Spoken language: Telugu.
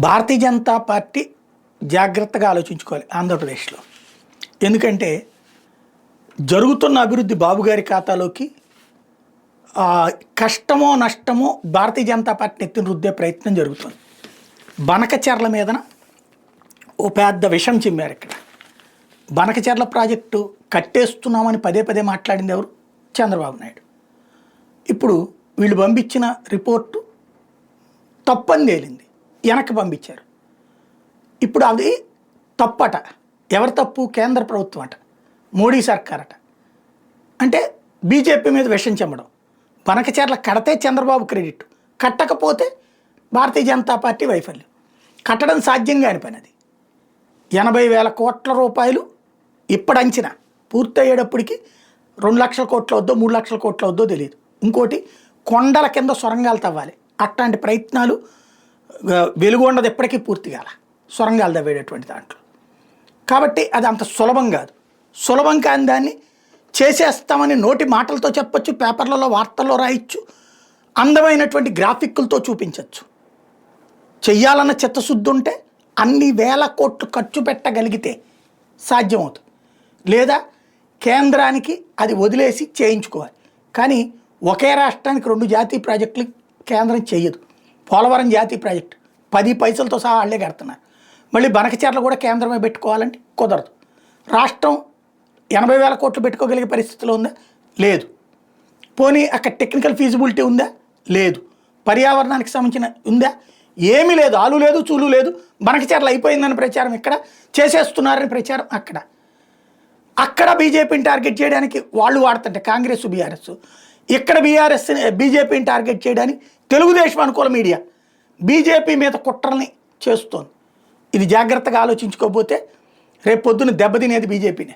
భారతీయ జనతా పార్టీ జాగ్రత్తగా ఆలోచించుకోవాలి ఆంధ్రప్రదేశ్లో. ఎందుకంటే జరుగుతున్న అభివృద్ధి బాబుగారి ఖాతాలోకి కష్టమో నష్టమో భారతీయ జనతా పార్టీని ఎత్తిన రుద్దే ప్రయత్నం జరుగుతుంది. బనకచెర్ల మీదన ఓ పెద్ద విషం చిమ్మారు. ఇక్కడ బనకచెర్ల ప్రాజెక్టు కట్టేస్తున్నామని పదే పదే మాట్లాడింది ఎవరు? చంద్రబాబు నాయుడు. ఇప్పుడు వీళ్ళు పంపించిన రిపోర్టు తప్పని తేలింది, వెనక్కి పంపించారు. ఇప్పుడు అది తప్పట. ఎవరి తప్పు? కేంద్ర ప్రభుత్వం అట, మోడీ సర్కార్ అట. అంటే బీజేపీ మీద విషం చెమ్మడం. బనకచెర్ల కడితే చంద్రబాబు క్రెడిట్, కట్టకపోతే భారతీయ జనతా పార్టీ వైఫల్యం. కట్టడం సాధ్యం కాని పని. అది 80,000 కోట్ల రూపాయలు ఇప్పుడు అంచనా, పూర్తయ్యేటప్పటికి 2 లక్షల కోట్లు వద్దో 3 లక్షల కోట్లు వద్దో తెలియదు. ఇంకోటి కొండల కింద సొరంగాలు తవ్వాలి. అట్లాంటి ప్రయత్నాలు వెలుగొండది ఎప్పటికీ పూర్తి కాల, సొరంగాలు తవ్వేటటువంటి దాంట్లో. కాబట్టి అది అంత సులభం కాదు. సులభం కాని దాన్ని చేసేస్తామని నోటి మాటలతో చెప్పచ్చు, పేపర్లలో వార్తల్లో రాయొచ్చు, అందమైనటువంటి గ్రాఫిక్కులతో చూపించవచ్చు. చెయ్యాలన్న చిత్తశుద్ధి ఉంటే అన్ని వేల కోట్లు ఖర్చు పెట్టగలిగితే సాధ్యమవుతుంది. లేదా కేంద్రానికి అది వదిలేసి చేయించుకోవాలి. కానీ ఒకే రాష్ట్రానికి 2 జాతీయ ప్రాజెక్టులు కేంద్రం చేయదు. పోలవరం జాతీయ ప్రాజెక్టు 10 పైసలతో సహా వాళ్లే కడుతున్నారు. మళ్ళీ బనకచెర్ల కూడా కేంద్రమే పెట్టుకోవాలంటే కుదరదు. రాష్ట్రం 80,000 కోట్లు పెట్టుకోగలిగే పరిస్థితిలో ఉందా? లేదు. పోనీ అక్కడ టెక్నికల్ ఫీజిబిలిటీ ఉందా? లేదు. పర్యావరణానికి సంబంధించిన ఉందా? ఏమీ లేదు. ఆలు లేదు, చూలు లేదు. బనకచెర్ల అయిపోయిందని ప్రచారం ఇక్కడ, చేసేస్తున్నారని ప్రచారం అక్కడ. అక్కడ బీజేపీని టార్గెట్ చేయడానికి వాళ్ళు వాడుతుంటే కాంగ్రెస్ బీఆర్ఎస్, ఇక్కడ బీజేపీని టార్గెట్ చేయడానికి తెలుగుదేశం అనుకూల మీడియా బీజేపీ మీద కుట్రల్ని చేస్తోంది. ఇది జాగ్రత్తగా ఆలోచించుకోకపోతే రేపు పొద్దున్న దెబ్బతినేది బీజేపీనే.